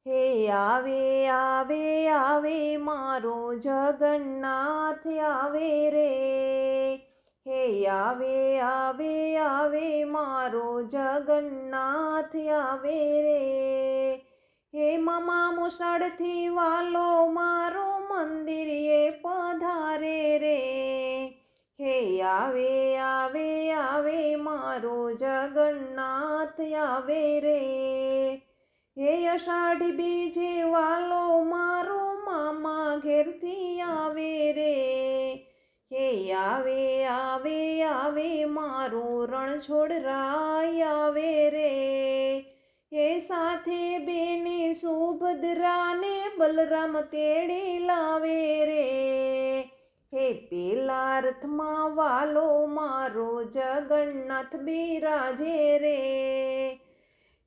હે આવે આવે આવે મારો જગન્નાથ આવે રે, હે આવે આવે આવે મારો જગન્નાથ આવે રે, હે મામા મુસાળથી વાલો મારો મંદિરે પધારે રે, હે આવે આવે આવે મારો જગન્નાથ આવે રે, હે અષાઢી બીજે વાલો મારો મામા ઘેરથી આવે રે, હે આવે આવે આવે મારો રણછોડરાય આવે રે, હે સાથે બેને સુભદ્રાને બલરામ તેડી લાવે રે, હે પેલા રથમાં વાલો મારો જગન્નાથ બિરાજે રે,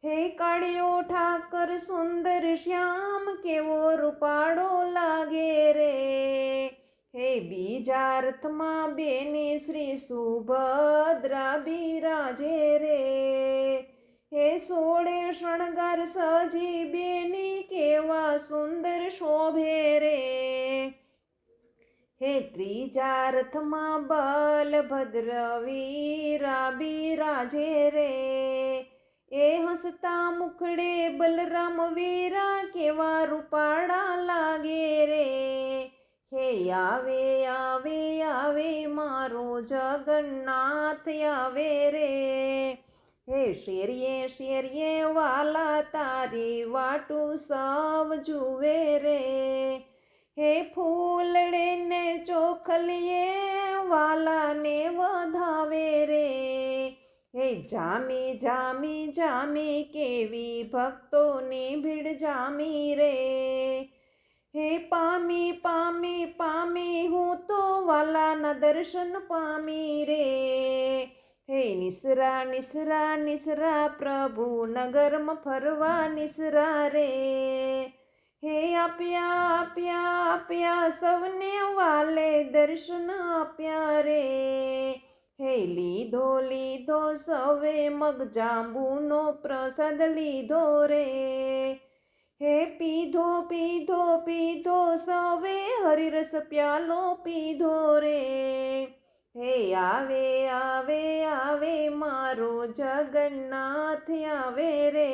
હે કાળિયો ઠાકર સુંદર શ્યામ કેવો રૂપાળો લાગે રે, હે બીજા રથમાં બેને શ્રી સુભદ્રા બિરાજે રે, હે સોળે શણગાર સજી બેની કેવા સુંદર શોભે રે, હે ત્રીજા રથમાં બલભદ્ર વીરા બિરાજે રે, એ હસતા મુખડે બલરામ વીરા કેવા રૂપાળા લાગે રે, હે આવે આવે આવે મારો જગન્નાથ આવે રે, હે શેરીએ શેરીએ વાલા તારી વાટું સૌ જુએ રે, હે ફૂલડે ને ચોખલીએ વાલાને વધાવે રે, હે જામી જામી જામી કેવી ભક્તોની ભીડ જામી રે, હે પામી પામી પામી હું તો વાલાના દર્શન પામી રે, હે નિસરા નિસરા નિસરા પ્રભુ નગરમાં ફરવા નિસરા રે, હે આપ્યા આપ્યા આપ્યા સૌને વાલે દર્શન આપ્યા રે, હે લીધો લીધો સવે મગજાંબુનો પ્રસાદ લીધો રે, હે પીધો પીધો પીધો સવે હરિરસ પ્યાલો પીધો રે, હે આવે આવે આવે મારો જગન્નાથ આવે રે.